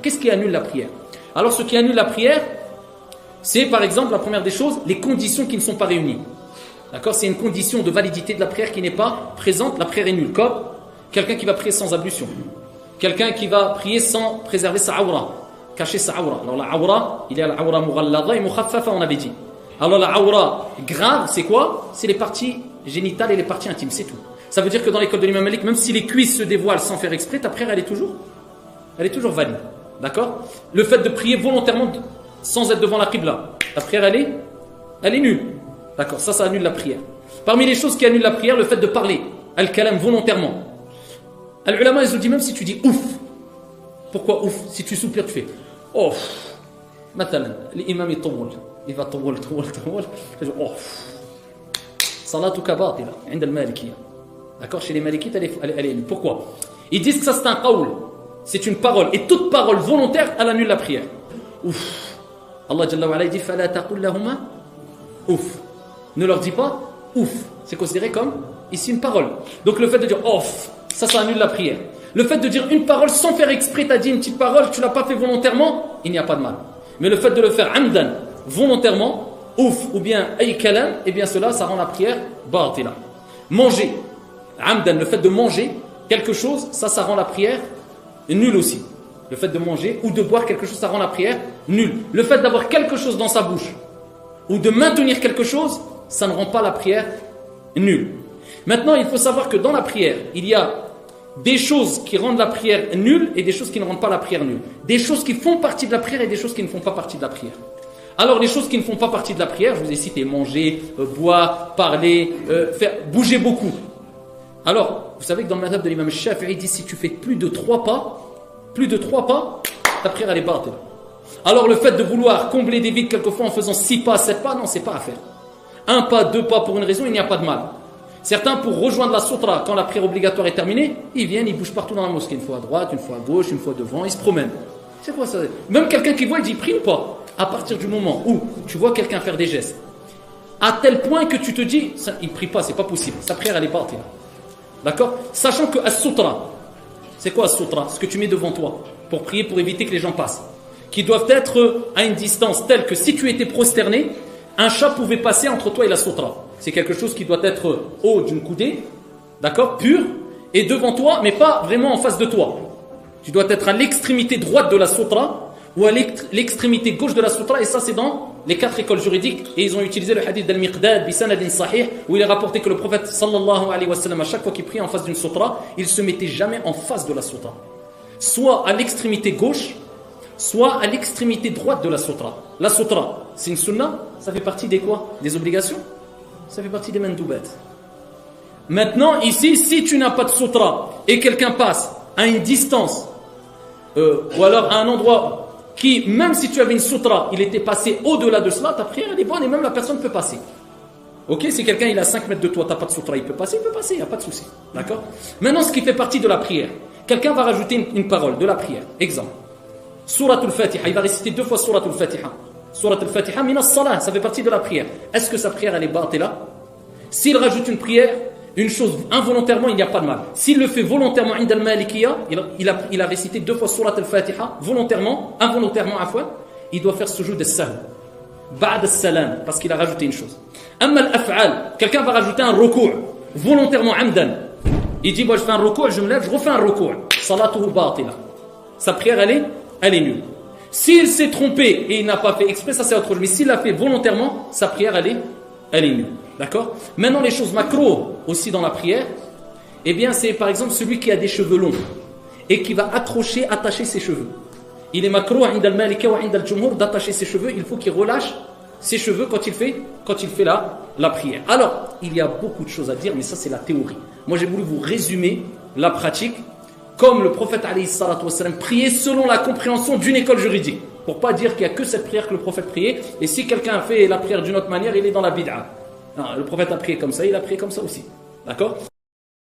Qu'est-ce qui annule la prière? Alors ce qui annule la prière, c'est par exemple la première des choses, les conditions qui ne sont pas réunies. D'accord? C'est une condition de validité de la prière qui n'est pas présente, la prière est nulle. Comme quelqu'un qui va prier sans ablution, quelqu'un qui va prier sans préserver sa aura, cacher sa aura. Alors la aura, il y a la aura mughallada et mukhaffafa, on avait dit. Alors la aura grave, c'est quoi? C'est les parties génitales et les parties intimes, c'est tout. Ça veut dire que dans l'école de l'imam Malik, même si les cuisses se dévoilent sans faire exprès, ta prière elle est toujours valide. D'accord? Le fait de prier volontairement sans être devant la qibla, ta prière elle est nulle. D'accord? Ça annule la prière. Parmi les choses qui annulent la prière, le fait de parler, al-kalam volontairement. Al-ulama ils ont dit même si tu dis ouf. Pourquoi ouf? Si tu soupires, tu fais ouf. Maintenant, l'imam il va tawwal. Oh. Salatuka batila, عند المالكية. D'accord? Chez les malikites, elle est nulle. Pourquoi? Ils disent que ça c'est un qawl. C'est une parole. Et toute parole volontaire, elle annule la prière. Ouf. Allah Jalla wa ala dit fala taqul lahuma ouf. Ne leur dis pas ouf. C'est considéré comme ici une parole. Donc le fait de dire ouf, ça annule la prière. Le fait de dire une parole sans faire exprès, tu as dit une petite parole, tu ne l'as pas fait volontairement, il n'y a pas de mal. Mais le fait de le faire amdan, volontairement, ouf ou bien ay kalam, eh bien cela, ça rend la prière batila. Manger, amdan, le fait de manger quelque chose, ça rend la prière nulle aussi. Le fait de manger ou de boire quelque chose, ça rend la prière nulle. Le fait d'avoir quelque chose dans sa bouche ou de maintenir quelque chose, ça ne rend pas la prière nulle. Maintenant, il faut savoir que dans la prière, il y a des choses qui rendent la prière nulle et des choses qui ne rendent pas la prière nulle. Des choses qui font partie de la prière et des choses qui ne font pas partie de la prière. Alors, les choses qui ne font pas partie de la prière, je vous ai cité manger, boire, parler, faire bouger beaucoup. Alors, vous savez que dans le madhab de l'imam Shafi'i, il dit si tu fais plus de 3 pas, ta prière elle est battle. Alors, le fait de vouloir combler des vides quelquefois en faisant 6 pas, 7 pas, non, c'est pas à faire. 1 pas, 2 pas pour une raison, il n'y a pas de mal. Certains, pour rejoindre la sutra, quand la prière obligatoire est terminée, ils viennent, ils bougent partout dans la mosquée, une fois à droite, une fois à gauche, une fois devant, ils se promènent. C'est quoi ça? Même quelqu'un qui voit, il dit prie ou pas? À partir du moment où tu vois quelqu'un faire des gestes, à tel point que tu te dis, ça, il ne prie pas, c'est pas possible, sa prière elle est partie. D'accord? Sachant que as-sutra, c'est quoi as-sutra? Ce que tu mets devant toi, pour prier, pour éviter que les gens passent. Qui doivent être à une distance telle que si tu étais prosterné, un chat pouvait passer entre toi et la sutra. C'est quelque chose qui doit être haut d'une coudée, d'accord, pur, et devant toi, mais pas vraiment en face de toi. Tu dois être à l'extrémité droite de la sutra ou à l'extrémité gauche de la sutra, et ça c'est dans les 4 écoles juridiques, et ils ont utilisé le hadith d'Al-Miqdad bi sanadin sahih, où il est rapporté que le prophète sallallahu alayhi wa sallam, à chaque fois qu'il priait en face d'une sutra, il se mettait jamais en face de la sutra. Soit à l'extrémité gauche, soit à l'extrémité droite de la sutra. La sutra, c'est une sunna, ça fait partie des quoi? Des obligations? Ça fait partie des mandoubat. Maintenant, ici, si tu n'as pas de sutra et quelqu'un passe à une distance, ou alors à un endroit qui, même si tu avais une sutra, il était passé au-delà de cela, ta prière elle est bonne et même la personne peut passer. Ok, si quelqu'un il a 5 mètres de toi, tu n'as pas de sutra, il peut passer, il n'y a pas de souci. D'accord? Maintenant, ce qui fait partie de la prière, quelqu'un va rajouter une parole de la prière. Exemple, Suratul Fatiha, il va réciter 2 fois Suratul Fatiha. Suratul Fatiha, min as-salah, ça fait partie de la prière. Est-ce que sa prière elle est batila? S'il rajoute une prière, une chose involontairement, il n'y a pas de mal. S'il le fait volontairement, inda al-Malikiyya, il a récité 2 fois Surat al-Fatiha, volontairement, involontairement, il doit faire sujoud as-sahl, ba'd as-salam, parce qu'il a rajouté une chose. Amma al-af'al, quelqu'un va rajouter un ruku', volontairement, amdan. Il dit, moi je fais un ruku', je me lève, je refais un ruku'. Salatuhu batila. Sa prière, elle est nulle. S'il s'est trompé et il n'a pas fait exprès, ça c'est autre chose. Mais s'il l'a fait volontairement, sa prière, elle est nulle. D'accord? Maintenant, les choses macro aussi dans la prière, eh bien, c'est par exemple celui qui a des cheveux longs et qui va attacher ses cheveux. Il est macro, inda al-Malika wa inda al-Jumhur, d'attacher ses cheveux. Il faut qu'il relâche ses cheveux quand il fait la prière. Alors, il y a beaucoup de choses à dire, mais ça, c'est la théorie. Moi, j'ai voulu vous résumer la pratique comme le prophète alayhi salatu wassalam priait selon la compréhension d'une école juridique. Pour pas dire qu'il n'y a que cette prière que le prophète priait, et si quelqu'un fait la prière d'une autre manière, il est dans la bid'a. Non, le prophète a prié comme ça, il a prié comme ça aussi. D'accord?